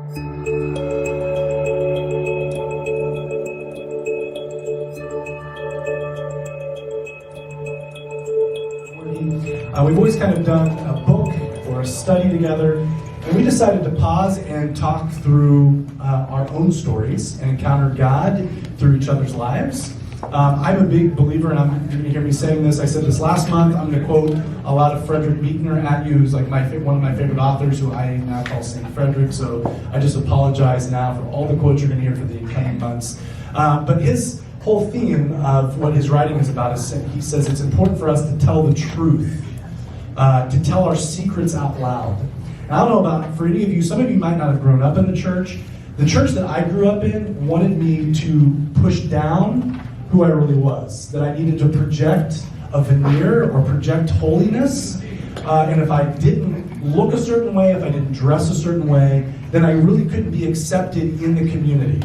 We've always kind of done a book or a study together, and we decided to pause and talk through our own stories and encounter God through each other's lives. I'm a big believer, and you're going to hear me saying this. I said this last month. I'm going to quote a lot of Frederick Buechner at you, who's like one of my favorite authors, who I now call Saint Frederick. So I just apologize now for all the quotes you're going to hear for the coming months. But his whole theme of what his writing is about is he says it's important for us to tell the truth, to tell our secrets out loud. And I don't know about for any of you. Some of you might not have grown up in the church. The church that I grew up in wanted me to push down who I really was, that I needed to project a veneer or project holiness, and if I didn't look a certain way, if I didn't dress a certain way, then I really couldn't be accepted in the community.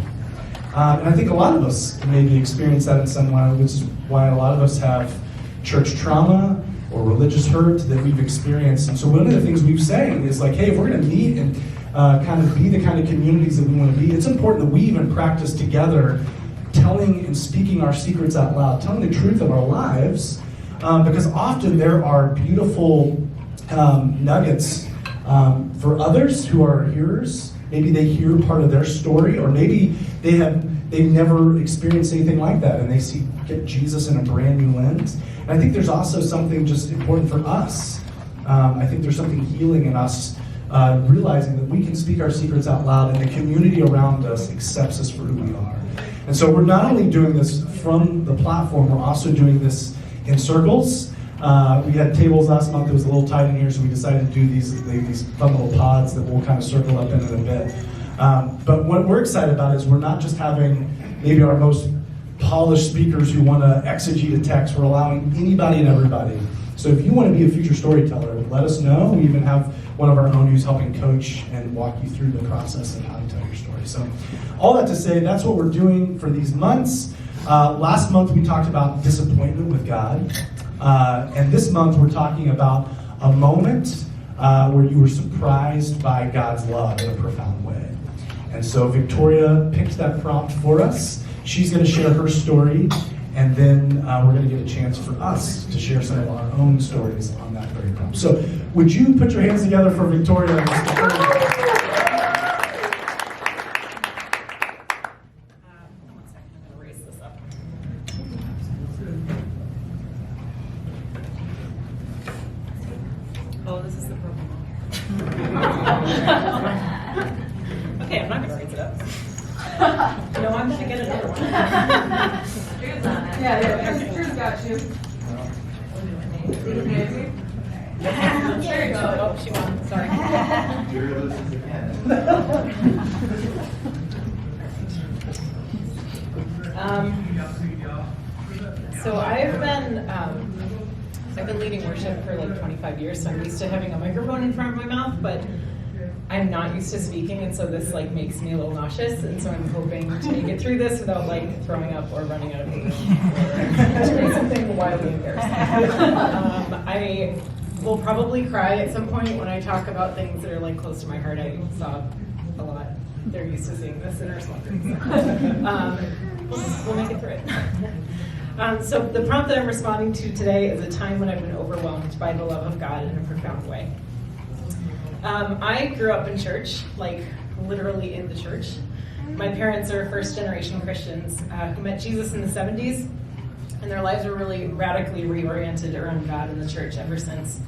And I think a lot of us maybe experience that in some way, which is why a lot of us have church trauma or religious hurt that we've experienced. And so one of the things we've saying is like, hey, if we're going to meet and kind of be the kind of communities that we want to be, it's important that we even practice together telling and speaking our secrets out loud, telling the truth of our lives, because often there are beautiful nuggets for others who are hearers. Maybe they hear part of their story, or maybe they've never experienced anything like that, and they get Jesus in a brand new lens. And I think there's also something just important for us. I think there's something healing in us realizing that we can speak our secrets out loud, and the community around us accepts us for who we are. And so we're not only doing this from the platform, we're also doing this in circles. We had tables last month. It was a little tight in here, so we decided to do these fun little pods that we'll kind of circle up in a bit. But what we're excited about is we're not just having maybe our most polished speakers who want to exegete a text. We're allowing anybody and everybody. So if you want to be a future storyteller, let us know. We even have one of our own who's helping coach and walk you through the process of how to tell your story. So all that to say, that's what we're doing for these months. Last month we talked about disappointment with God. And this month we're talking about a moment where you were surprised by God's love in a profound way. And so Victoria picked that prompt for us. She's going to share her story, and then we're going to get a chance for us to share some of our own stories on that very prompt. So would you put your hands together for Victoria and Mr. Curry? Oh, this is the purple one. Okay, I'm not going to raise it up. No, I'm going to get another one. Drew's got you. There you go. Oh, she won. Sorry. So I've been leading worship for like 25 years, so I'm used to having a microphone in front of my mouth, but I'm not used to speaking, and so this like makes me a little nauseous, and so I'm hoping to make it through this without like throwing up or running out of food or doing something wildly embarrassing. I will probably cry at some point when I talk about things that are like close to my heart. I sob a lot. They're used to seeing this in our small groups. We'll make it through it. So the prompt that I'm responding to today is a time when I've been overwhelmed by the love of God in a profound way. I grew up in church, like literally in the church. My parents are first generation Christians who met Jesus in the 70s, and their lives were really radically reoriented around God and the church ever since.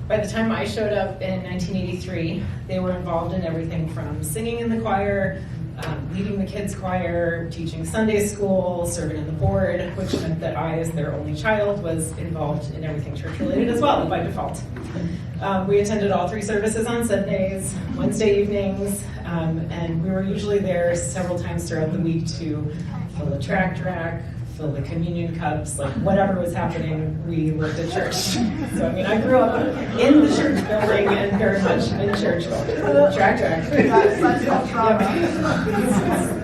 By the time I showed up in 1983, they were involved in everything from singing in the choir, leading the kids' choir, teaching Sunday school, serving on the board, which meant that I, as their only child, was involved in everything church-related as well, by default. We attended all 3 services on Sundays, Wednesday evenings, and we were usually there several times throughout the week to fill the tract rack, fill the communion cups, like whatever was happening, we lived at church. So I mean, I grew up in the church building and very much in church. Tract rack.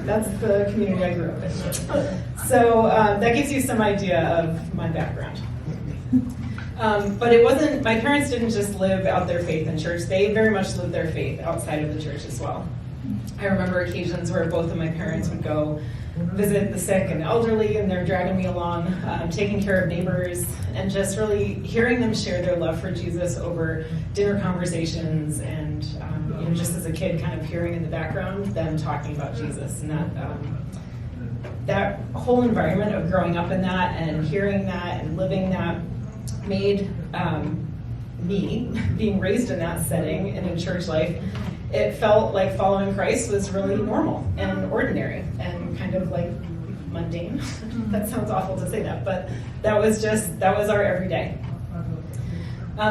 That's the community I grew up in. So that gives you some idea of my background. But it wasn't, my parents didn't just live out their faith in church, they very much lived their faith outside of the church as well. I remember occasions where both of my parents would go visit the sick and elderly, and they're dragging me along, taking care of neighbors, and just really hearing them share their love for Jesus over dinner conversations, and just as a kid, kind of hearing in the background them talking about Jesus, and that whole environment of growing up in that and hearing that and living that made me, being raised in that setting and in church life, it felt like following Christ was really normal and ordinary and kind of like mundane. That sounds awful to say that, but that was our everyday.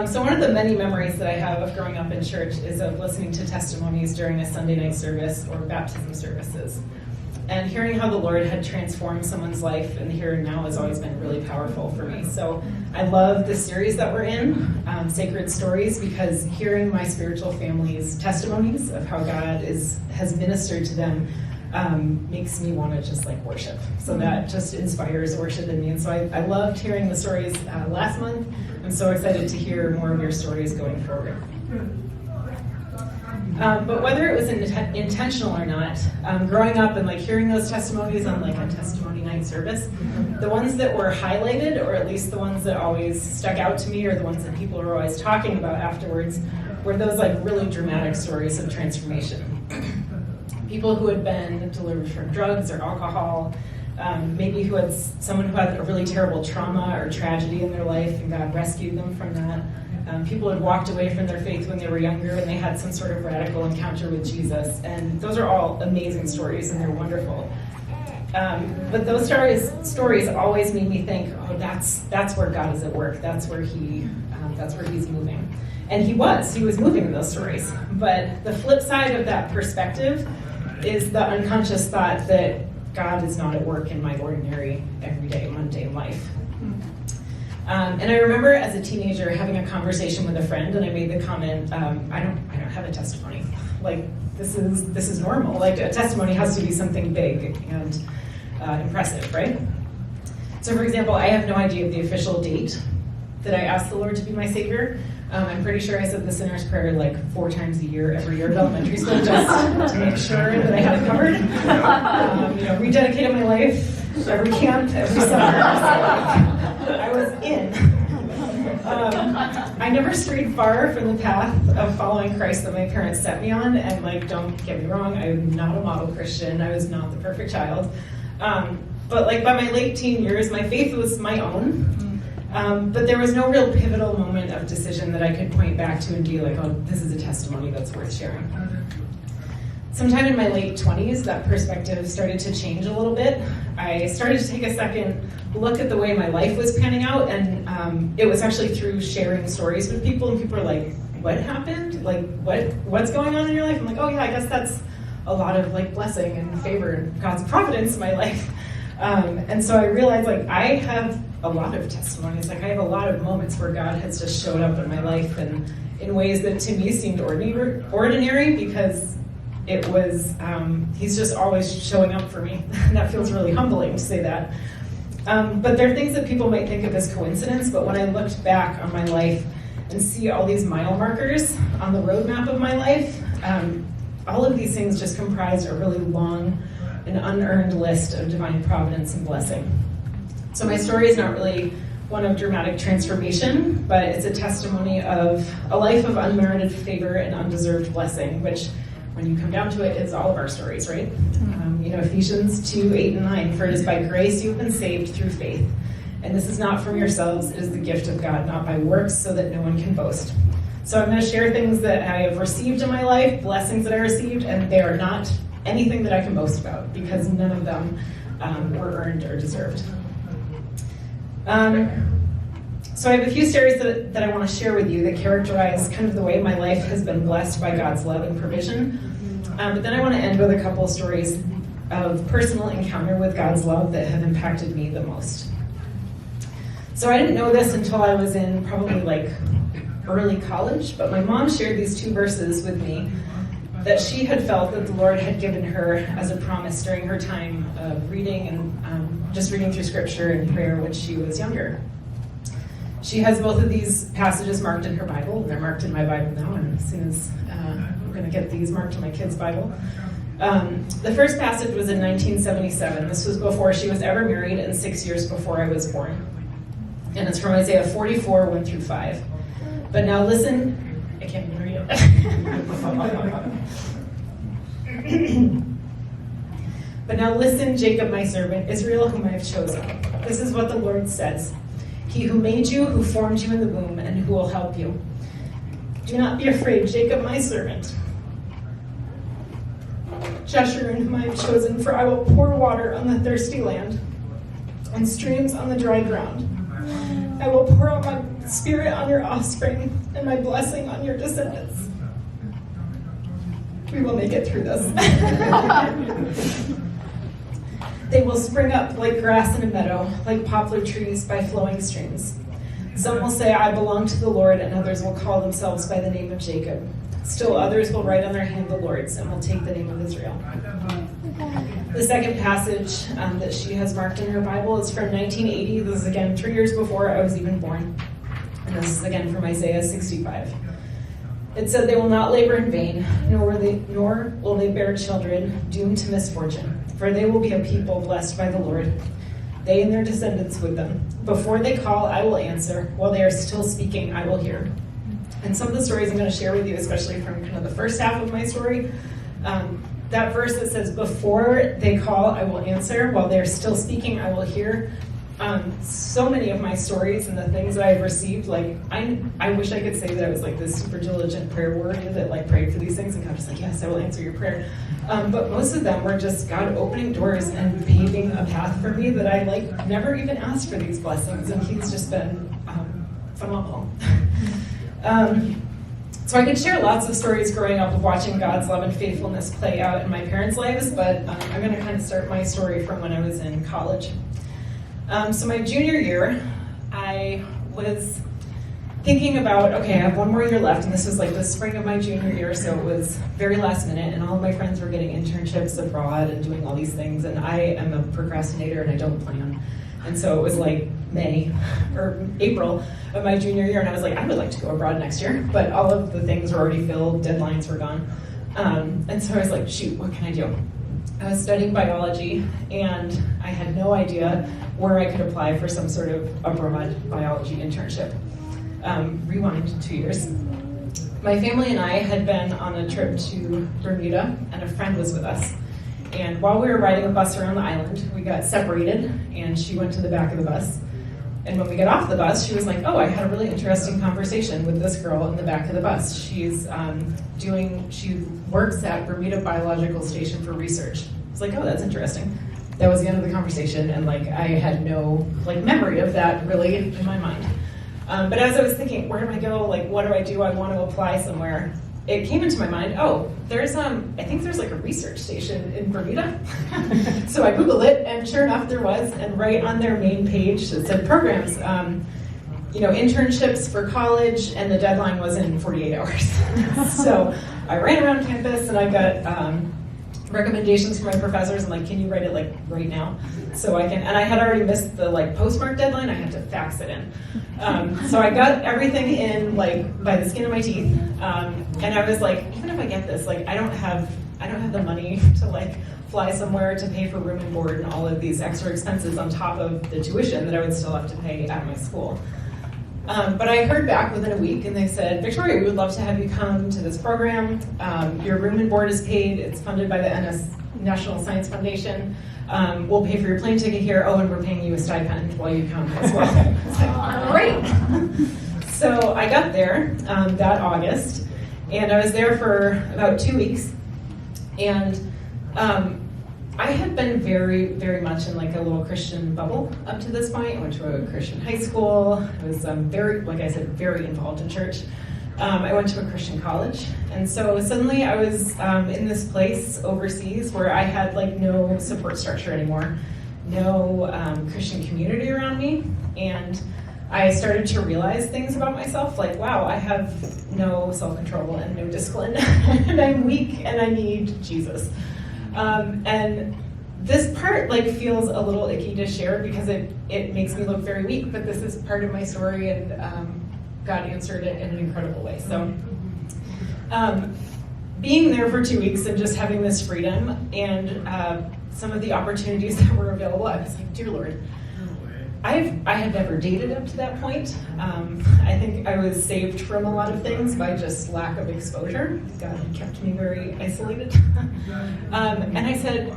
So one of the many memories that I have of growing up in church is of listening to testimonies during a Sunday night service or baptism services. And hearing how the Lord had transformed someone's life in the here and now has always been really powerful for me. So I love the series that we're in, Sacred Stories, because hearing my spiritual family's testimonies of how God has ministered to them makes me want to just like worship. So that just inspires worship in me. And so I loved hearing the stories last month. I'm so excited to hear more of your stories going forward. But whether it was intentional or not, growing up and like hearing those testimonies on like a testimony night service, the ones that were highlighted, or at least the ones that always stuck out to me, or the ones that people were always talking about afterwards, were those like really dramatic stories of transformation. People who had been delivered from drugs or alcohol, maybe someone who had a really terrible trauma or tragedy in their life and God rescued them from that. People had walked away from their faith when they were younger and they had some sort of radical encounter with Jesus. And those are all amazing stories and they're wonderful. But those stories always made me think, oh, that's where God is at work. That's where he's moving. And he was moving in those stories. But the flip side of that perspective is the unconscious thought that God is not at work in my ordinary, everyday, mundane life. And I remember as a teenager having a conversation with a friend, and I made the comment, I don't have a testimony. Like, this is normal. Like, a testimony has to be something big and impressive, right? So for example, I have no idea of the official date that I asked the Lord to be my Savior. I'm pretty sure I said the sinner's prayer like 4 times a year, every year of elementary school, just to make sure that I had it covered. Rededicated my life, every camp, every summer. So I was in. I never strayed far from the path of following Christ that my parents set me on, and like, don't get me wrong, I'm not a model Christian. I was not the perfect child. But like by my late teen years, my faith was my own. But there was no real pivotal moment of decision that I could point back to and be like, oh, this is a testimony that's worth sharing. Sometime in my late 20s, that perspective started to change a little bit. I started to take a second look at the way my life was panning out, and it was actually through sharing stories with people, and people were like, what happened? Like, what's going on in your life? I'm like, oh yeah, I guess that's a lot of like blessing and favor and God's providence in my life. And so I realized like I have a lot of testimonies. Like I have a lot of moments where God has just showed up in my life and in ways that to me seemed ordinary because it was, he's just always showing up for me. And that feels really humbling to say that. But there are things that people might think of as coincidence, but when I looked back on my life and see all these mile markers on the roadmap of my life, all of these things just comprised a really long and unearned list of divine providence and blessing. So my story is not really one of dramatic transformation, but it's a testimony of a life of unmerited favor and undeserved blessing, which when you come down to it, is all of our stories, right? Ephesians 2:8-9, for it is by grace you have been saved through faith. And this is not from yourselves, it is the gift of God, not by works, so that no one can boast. So I'm going to share things that I have received in my life, blessings that I received, and they are not anything that I can boast about, because none of them were earned or deserved. So I have a few stories that I want to share with you that characterize kind of the way my life has been blessed by God's love and provision. But then I want to end with a couple of stories of personal encounter with God's love that have impacted me the most. So I didn't know this until I was in probably like early college, but my mom shared these 2 verses with me that she had felt that the Lord had given her as a promise during her time of reading and just reading through scripture and prayer when she was younger. She has both of these passages marked in her Bible. They're marked in my Bible now, and as soon as going to get these marked in my kids' Bible. The first passage was in 1977. This was before she was ever married and 6 years before I was born. And it's from Isaiah 44, 1 through 5. But now listen, I can't even read it. But now listen, Jacob, my servant, Israel, whom I have chosen. This is what the Lord says. He who made you, who formed you in the womb, and who will help you. Do not be afraid, Jacob, my servant. Jeshurun, whom I have chosen, for I will pour water on the thirsty land, and streams on the dry ground. I will pour out my spirit on your offspring, and my blessing on your descendants. We will make it through this. They will spring up like grass in a meadow, like poplar trees by flowing streams. Some will say, I belong to the Lord, and others will call themselves by the name of Jacob. Still others will write on their hand the Lord's, and will take the name of Israel. The second passage that she has marked in her Bible is from 1980. This is again 3 years before I was even born. And this is again from Isaiah 65. It said, they will not labor in vain, nor will they bear children doomed to misfortune. For they will be a people blessed by the Lord, they and their descendants with them. Before they call, I will answer. While they are still speaking, I will hear. And some of the stories I'm going to share with you, especially from kind of the first half of my story, that verse that says, before they call, I will answer. While they're still speaking, I will hear. So many of my stories and the things that I've received, like, I wish I could say that I was like this super diligent prayer warrior that like prayed for these things, and God was like, yes, I will answer your prayer. But most of them were just God opening doors and paving a path for me that I like never even asked for these blessings, and He's just been phenomenal. So I could share lots of stories growing up of watching God's love and faithfulness play out in my parents' lives, but I'm going to kind of start my story from when I was in college. So my junior year, I was thinking about, okay, I have one more year left, and this was like the spring of my junior year, so it was very last minute, and all of my friends were getting internships abroad and doing all these things, and I am a procrastinator and I don't plan. And so it was like May or April of my junior year, and I was like, I would like to go abroad next year, but all of the things were already filled, deadlines were gone. And so I was like, shoot, what can I do? I was studying biology, and I had no idea where I could apply for some sort of abroad biology internship. Rewind 2 years. My family and I had been on a trip to Bermuda, and a friend was with us. And while we were riding a bus around the island, we got separated, and she went to the back of the bus. And when we got off the bus, she was like, oh, I had a really interesting conversation with this girl in the back of the bus. She works at Bermuda Biological Station for research. I was like, oh, that's interesting. That was the end of the conversation, and like I had no like memory of that really in my mind. But as I was thinking, where do I go? Like, what do? I want to apply somewhere. It came into my mind, oh, there's I think there's like a research station in Bermuda. So I Googled it, and sure enough there was, and right on their main page it said programs, internships for college, and the deadline was in 48 hours. So I ran around campus, and I got recommendations from my professors, and like, can you write it like right now? So I can, and I had already missed the like postmark deadline, I had to fax it in. So I got everything in like by the skin of my teeth, and I was like, even if I get this, like I don't have the money to like fly somewhere to pay for room and board and all of these extra expenses on top of the tuition that I would still have to pay at my school. But I heard back within a week, and they said, Victoria, we would love to have you come to this program. Your room and board is paid. It's funded by the National Science Foundation. We'll pay for your plane ticket here. Oh, and we're paying you a stipend while you come as well. I was like, great. So I got there that August, and I was there for about 2 weeks. And I had been very, very much in like a little Christian bubble up to this point. I went to a Christian high school. I was very, like I said, very involved in church. I went to a Christian college. And so suddenly I was in this place overseas where I had like no support structure anymore, no Christian community around me. And I started to realize things about myself, like, wow, I have no self-control and no discipline, and I'm weak and I need Jesus. And this part like feels a little icky to share because it makes me look very weak, but this is part of my story, and God answered it in an incredible way. So being there for 2 weeks and just having this freedom and some of the opportunities that were available, I was like, dear Lord, I had never dated up to that point. I think I was saved from a lot of things by just lack of exposure. God had kept me very isolated. And I said,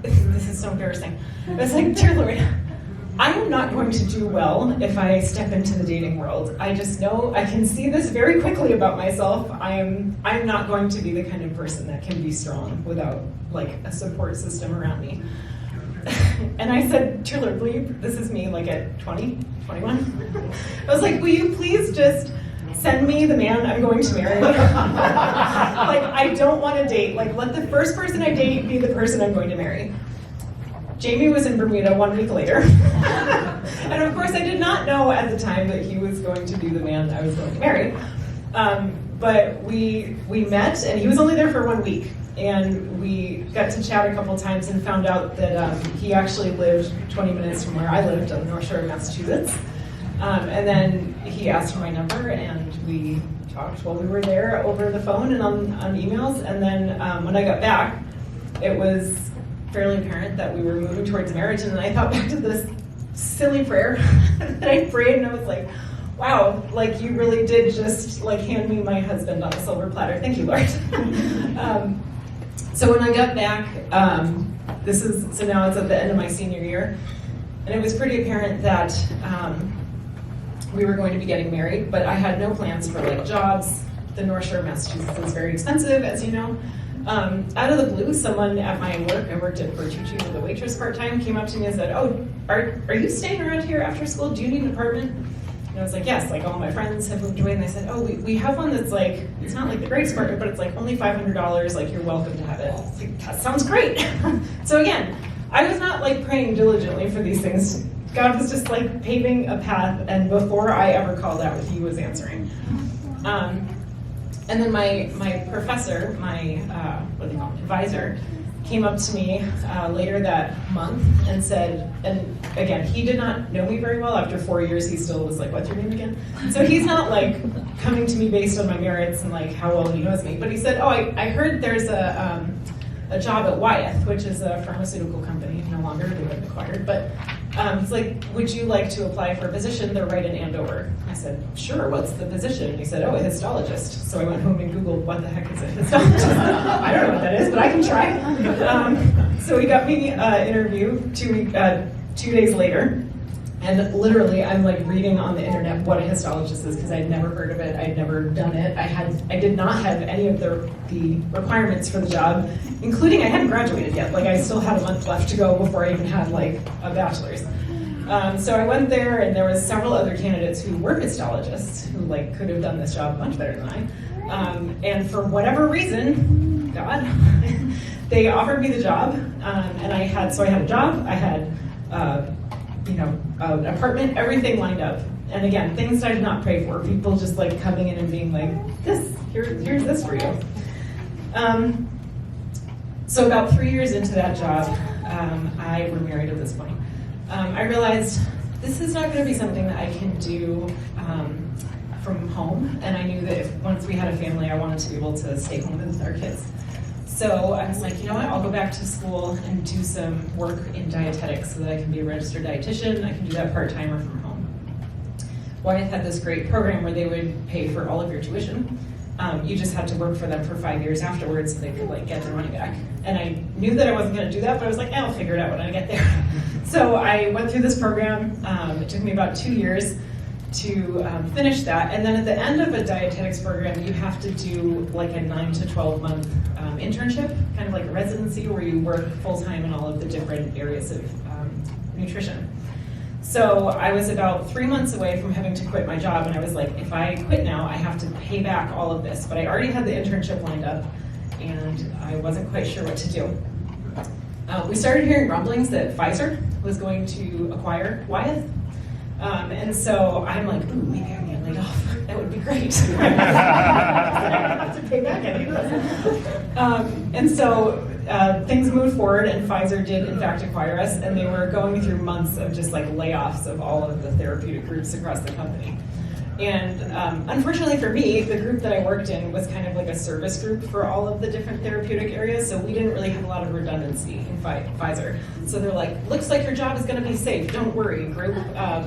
this is so embarrassing. I was like, dear Lord, I am not going to do well if I step into the dating world. I just know, I can see this very quickly about myself. I'm not going to be the kind of person that can be strong without like a support system around me. And I said, dear Lord, will you, this is me like at 20, 21. I was like, will you please just send me the man I'm going to marry? Like, I don't want to date. Like, let the first person I date be the person I'm going to marry. Jamie was in Bermuda 1 week later. And of course, I did not know at the time that he was going to be the man I was going to marry. But we met, and he was only there for 1 week. And we got to chat a couple times and found out that he actually lived 20 minutes from where I lived on the North Shore of Massachusetts. And then he asked for my number, and we talked while we were there over the phone and on emails. And then when I got back, it was fairly apparent that we were moving towards marriage. And then I thought back to this silly prayer that I prayed, and I was like, wow, like you really did just like hand me my husband on a silver platter. Thank you, Lord. So when I got back, so now it's at the end of my senior year, and it was pretty apparent that we were going to be getting married, but I had no plans for like jobs. The North Shore of Massachusetts is very expensive, as you know. Out of the blue, someone at my work, I worked at Bertucci as a waitress part-time, came up to me and said, oh, are you staying around here after school? Do you need an apartment? And I was like, yes, like all my friends have moved away. And they said, oh, we have one that's like, it's not like the greatest apartment, but it's like only $500, like you're welcome to have it. I was like, that sounds great. So again, I was not like praying diligently for these things. God was just like paving a path, and before I ever called out, he was answering. And then my professor, my advisor, came up to me later that month and said, and again, he did not know me very well. After 4 years, he still was like, what's your name again? So he's not like coming to me based on my merits and like how well he knows me. But he said, oh, I heard there's a job at Wyeth, which is a pharmaceutical company, no longer, they've been acquired. But he's like, would you like to apply for a position? They're right in Andover. I said, sure, what's the position? And he said, oh, a histologist. So I went home and Googled, what the heck is a histologist? I don't know what that is, but I can try. So he got me an interview 2 days later. And literally, I'm like reading on the internet what a histologist is, because I'd never heard of it, I'd never done it. I did not have any of the requirements for the job, including I hadn't graduated yet. Like I still had a month left to go before I even had like a bachelor's. So I went there, and there was several other candidates who were histologists who like could have done this job much better than I. And for whatever reason, God, they offered me the job, and I had a job, I had an apartment, everything lined up. And again, things I did not pray for. People just like coming in and being like, here's this for you. So about 3 years into that job, we're married at this point. I realized this is not going to be something that I can do from home. And I knew that if once we had a family, I wanted to be able to stay home with our kids. So I was like, you know what, I'll go back to school and do some work in dietetics so that I can be a registered dietitian. I can do that part-time or from home. Wyeth had this great program where they would pay for all of your tuition. You just had to work for them for 5 years afterwards so they could like get their money back. And I knew that I wasn't going to do that, but I was like, I'll figure it out when I get there. So I went through this program. It took me about 2 years to finish that. And then at the end of a dietetics program, you have to do like a 9 to 12 month internship, kind of like a residency where you work full-time in all of the different areas of nutrition. So I was about 3 months away from having to quit my job, and I was like, if I quit now, I have to pay back all of this. But I already had the internship lined up, and I wasn't quite sure what to do. We started hearing rumblings that Pfizer was going to acquire Wyeth. And so I'm like, ooh, maybe I can get laid off. That would be great. I have to pay back any of this. And so things moved forward, and Pfizer did in fact acquire us, and they were going through months of just like layoffs of all of the therapeutic groups across the company. And unfortunately for me, the group that I worked in was kind of like a service group for all of the different therapeutic areas, so we didn't really have a lot of redundancy in Pfizer. So they're like, looks like your job is going to be safe. Don't worry, group.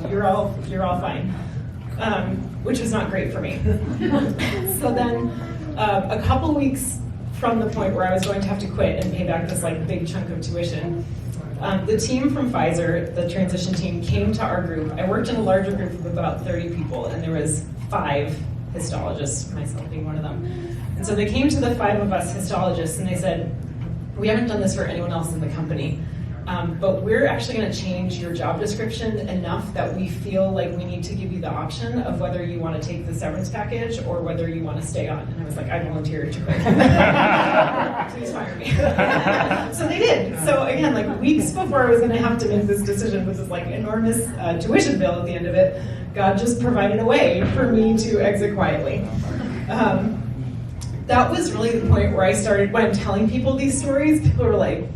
You're all fine, which was not great for me. So then, a couple weeks from the point where I was going to have to quit and pay back this like big chunk of tuition, the team from Pfizer, the transition team, came to our group. I worked in a larger group of about 30 people, and there was 5 histologists, myself being one of them. And so they came to the 5 of us histologists, and they said, we haven't done this for anyone else in the company, but we're actually going to change your job description enough that we feel like we need to give you the option of whether you want to take the severance package or whether you want to stay on. And I was like, I volunteered to quit. Please fire me. So they did. So again, like weeks before I was going to have to make this decision with this like enormous tuition bill at the end of it, God just provided a way for me to exit quietly. That was really the point where I started, when I'm telling people these stories, people were like,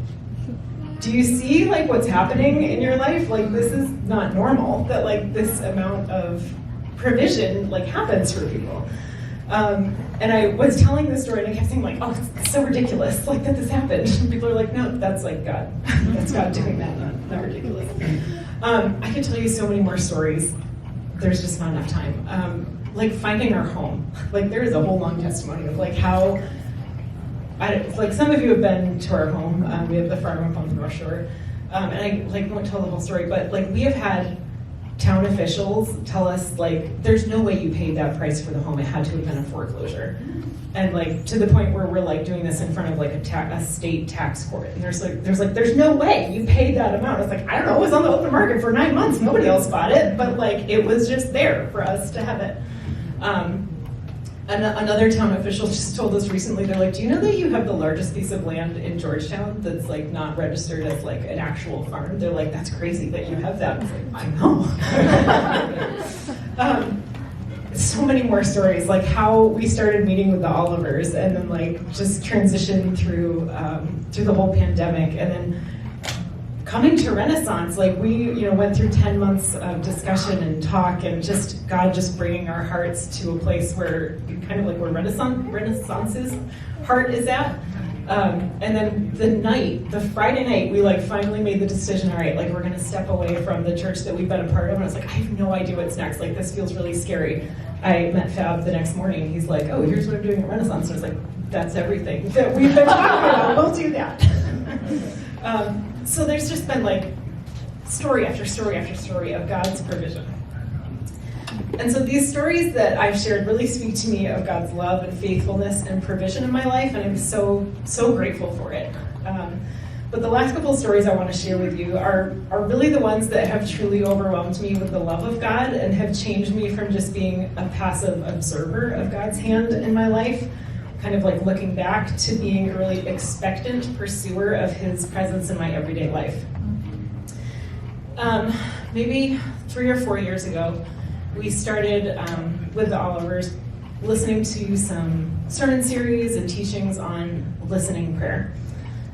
do you see like what's happening in your life? Like this is not normal that like this amount of provision like happens for people. And I was telling this story and I kept saying like, oh, it's so ridiculous like that this happened. And people are like, no, that's like God. That's God doing that, not ridiculous. I could tell you so many more stories. There's just not enough time. Like finding our home. Like there is a whole long testimony of like how, like some of you have been to our home. We have the farm home in North Shore, and I like won't tell the whole story, but like we have had town officials tell us like there's no way you paid that price for the home. It had to have been a foreclosure, and like to the point where we're like doing this in front of like a state tax court, and there's no way you paid that amount. It's like I don't know, it was on the open market for 9 months. Nobody else bought it, but like it was just there for us to have it. Another town official just told us recently, they're like, do you know that you have the largest piece of land in Georgetown that's like not registered as like an actual farm? They're like, that's crazy that you have that. I was like, I know. So many more stories, like how we started meeting with the Olivers and then like just transitioned through the whole pandemic, and then coming to Renaissance, like we, went through 10 months of discussion and talk, and just God just bringing our hearts to a place where kind of like where Renaissance's heart is at. And then the Friday night, we like finally made the decision. All right, like we're gonna step away from the church that we've been a part of. And I was like, I have no idea what's next. Like this feels really scary. I met Fab the next morning. He's like, oh, here's what I'm doing at Renaissance. And I was like, that's everything that we've been talking about. We'll do that. So there's just been like story after story after story of God's provision. And so these stories that I've shared really speak to me of God's love and faithfulness and provision in my life, and I'm so grateful for it. But the last couple of stories I want to share with you are really the ones that have truly overwhelmed me with the love of God and have changed me from just being a passive observer of God's hand in my life, kind of like looking back, to being a really expectant pursuer of his presence in my everyday life. Maybe 3 or 4 years ago, we started with the Olivers listening to some sermon series and teachings on listening prayer.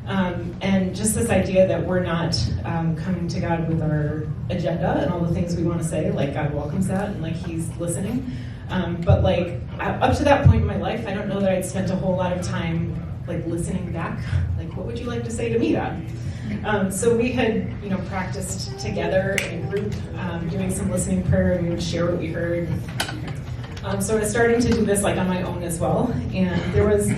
And just this idea that we're not coming to God with our agenda and all the things we want to say, like God welcomes that and like he's listening. But like up to that point in my life, I don't know that I'd spent a whole lot of time like listening back. Like, what would you like to say to me, God? So we had, practiced together in a group, doing some listening prayer, and we would share what we heard. So I was starting to do this like on my own as well. And there was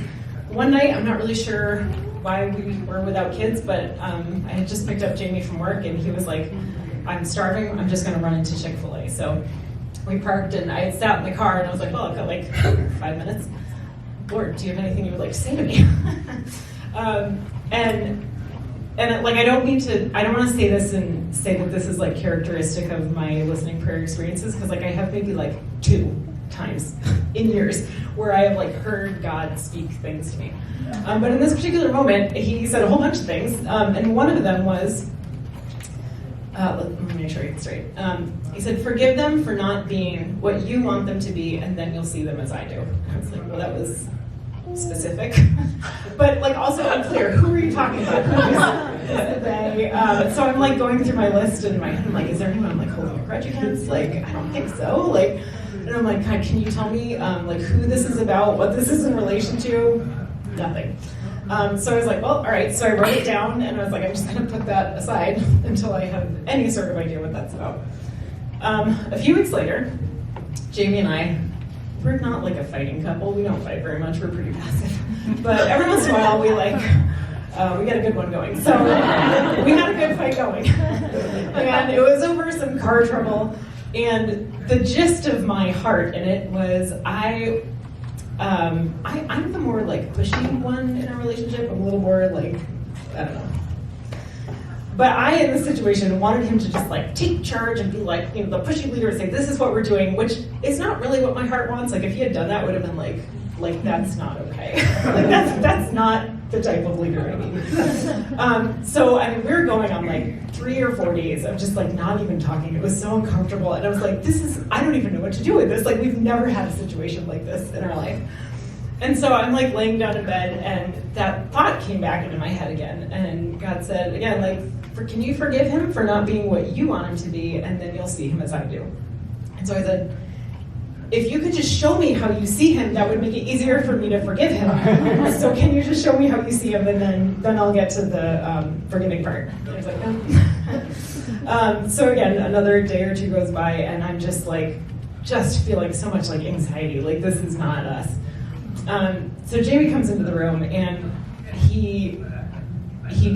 one night, I'm not really sure why we were without kids, but I had just picked up Jamie from work, and he was like, I'm starving, I'm just gonna run into Chick-fil-A. So we parked, and I had sat in the car, and I was like, well, I've got like 5 minutes. Lord, do you have anything you would like to say to me? And like, I don't want to say this and say that this is like characteristic of my listening prayer experiences, because like I have maybe like 2 times in years where I have like heard God speak things to me. But in this particular moment, he said a whole bunch of things, and one of them was, let me make sure I get it straight. He said, forgive them for not being what you want them to be, and then you'll see them as I do. I was like, well, that was specific, but like also unclear. Who are you talking about? Who is they? So I'm like going through my list in my head. I'm like, is there anyone I'm like holding a grudge against? Like, I don't think so. Like, And I'm like, God, can you tell me like who this is about, what this is in relation to? Nothing. So I was like, well, all right. So I wrote it down, and I was like, I'm just going to put that aside until I have any sort of idea what that's about. A few weeks later, Jamie and I, we're not like a fighting couple. We don't fight very much. We're pretty passive. But every once in a while, we get a good one going. So we had a good fight going. And it was over some car trouble. And the gist of my heart in it was I'm the more like pushy one in a relationship. I'm a little more like, I don't know. But I, in this situation, wanted him to just like take charge and be like, you know, the pushy leader and say, this is what we're doing, which is not really what my heart wants. Like if he had done that, would have been like that's not okay. Like that's not the type of leader I need. So I mean, we were going on like 3 or 4 days of just like not even talking. It was so uncomfortable, and I was like, I don't even know what to do with this. Like we've never had a situation like this in our life. And so I'm like laying down in bed, and that thought came back into my head again. And God said again, like, can you forgive him for not being what you want him to be, and then you'll see him as I do. And so I said, if you could just show me how you see him, that would make it easier for me to forgive him. So can you just show me how you see him, and then I'll get to the forgiving part. And I was like, no. So again, another day or two goes by, and I'm just feeling so much like anxiety, like this is not us. So Jamie comes into the room, and he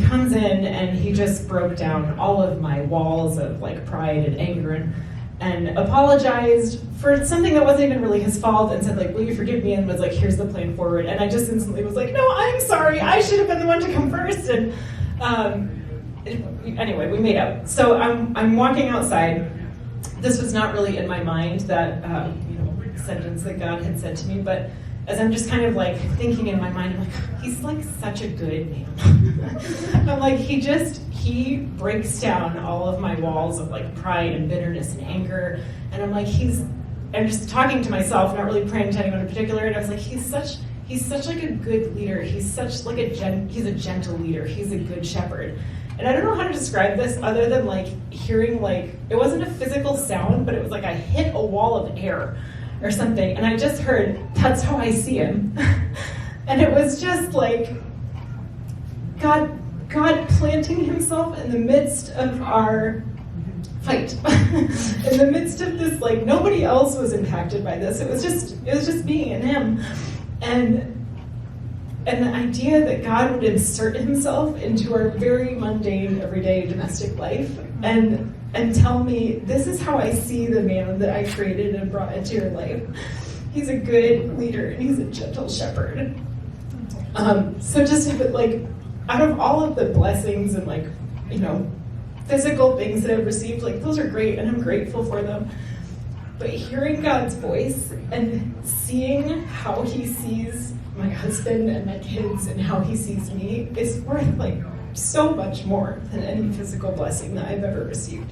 comes in, and he just broke down all of my walls of like pride and anger, and apologized for something that wasn't even really his fault, and said like, will you forgive me, and was like, here's the plan forward. And I just instantly was like, no, I'm sorry, I should have been the one to come first. And anyway, we made up. So I'm walking outside. This was not really in my mind, that sentence that God had said to me, but as I'm just kind of like thinking in my mind, I'm like, he's like such a good man. I'm like, he breaks down all of my walls of like pride and bitterness and anger. And I'm like, I'm just talking to myself, not really praying to anyone in particular. And I was like, he's such like a good leader. He's such like he's a gentle leader. He's a good shepherd. And I don't know how to describe this other than like hearing like, it wasn't a physical sound, but it was like I hit a wall of air or something, and I just heard, that's how I see him. And it was just like God planting himself in the midst of our fight. In the midst of this, like nobody else was impacted by this. It was just me and him. And the idea that God would insert himself into our very mundane, everyday domestic life and tell me, this is how I see the man that I created and brought into your life. He's a good leader, and he's a gentle shepherd. So just like, out of all of the blessings and like, physical things that I've received, like those are great, and I'm grateful for them. But hearing God's voice and seeing how he sees my husband and my kids and how he sees me is worth like so much more than any physical blessing that I've ever received.